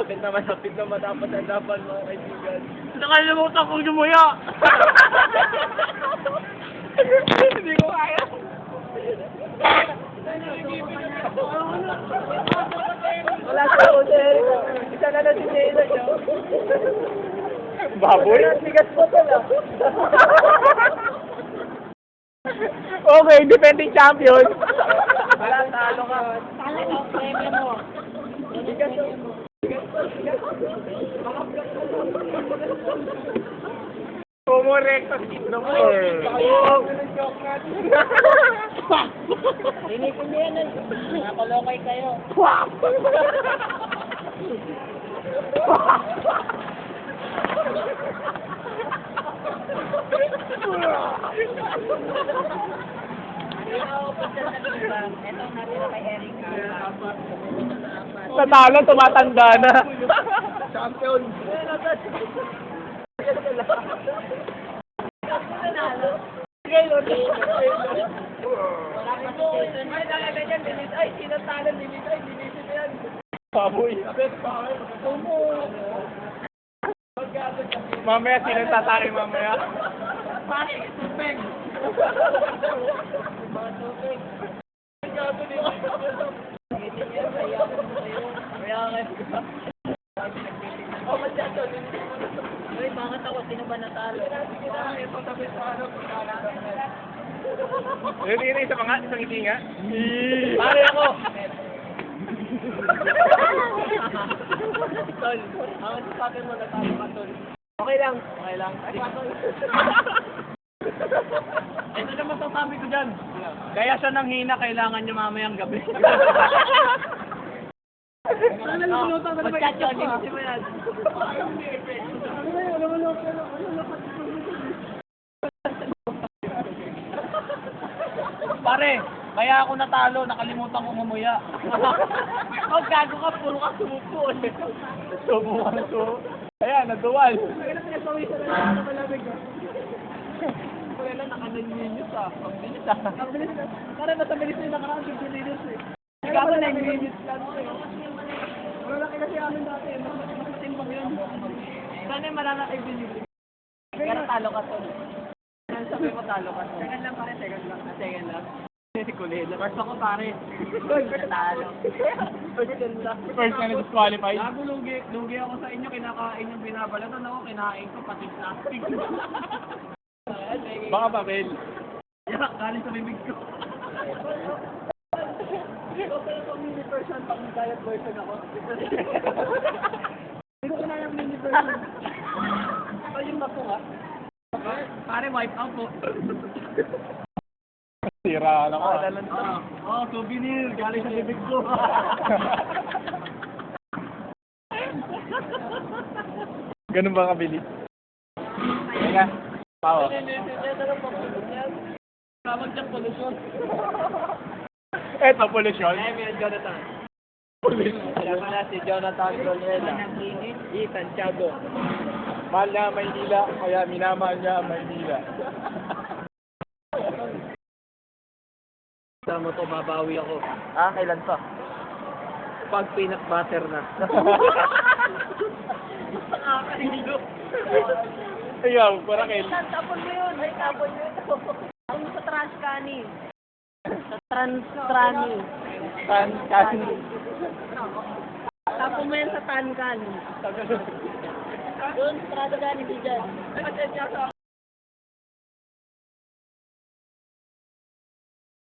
Malapit na matapos ang laban, mga kaibigan. Nakalimutan kong lumuya! Hindi ko kaya. Wala sa ako, sir. Isa na lang si Jayla, siya. Baboy? Sigas po pala. Okay, defending champion. Wala, talo ka. Talo ka, premyo mo. Sigas po. Pumurekta si Nomor. Linisin niyo yan. Nakalokay kayo. Ito natira kay Erika. Natalo, tumatanda na. Champion. Ay, sinatalo, limit. Ay, linisin mo yan. Baboy. Mamaya, sino tatay mamaya? Tupeng. Oh, masyado. Uy, bakit ako? Sino ba natalo? Hindi isa pa nga, isang ngiti nga. Pare ako. Tol, ang sabi mo natalo ka, Tol. Okay lang. Okay lang. Ito naman sasabi ko dyan. Kaya siya nang hina, kailangan niya mamayang gabi. Magkatyo, linisin mo yan. Pare, kaya ako natalo, nakalimutan ko ngumuya. Oh, gago ka, puro ka sumupo. Subo ka, subo. Ayan, naduwal. Wala lang, naka-9 ah. Ang bilis ah. Ang bilis na. Para nasa bilis na nakaraan, 15 minutes eh. Ikaw ba 9 minutes lang eh. Wala lang kasi amin dati. Mas matimbang yun. Sana yung malala kay Billy. Pero talo ka to. Sabi mo talo ka to. Second lang pare, second lang. Second lang. Kulit. First ako pare. Talo. First lang. First na na-disqualified. Gago, lugi ako sa inyo. Kinakain yung binabalatan ako. Kinain ko pati plastic. Baka papel. Yeah, galing sa bibig ko. Ikaw pala pang mini version pang diet version ako. Hindi ko na yung mini version. Ito yung bako nga. Pare, wipe out po. Sira na ko. Souvenir. Galing sa bibig ko. Ganun ba kabilis? Teka, pawa. Tawag siyang polusyon. Eto, polusyon. Yan, Jonathan. Polusyon. Siya pala si Jonathan Colera. E. Santiago. Mahal niya ang Maynila, kaya minamahal niya ang Maynila. Tama to, babawi ako. Ah, kailan pa? Pag peanut butter na. Nakakahilo. Ayaw, para kail. Tapon mo yun. Ay, tapon mo yun. Ang sa Transcani. Sa Transcani. Kasi. Tapon mo yun sa Tancan. Doon, Transcani, di dyan.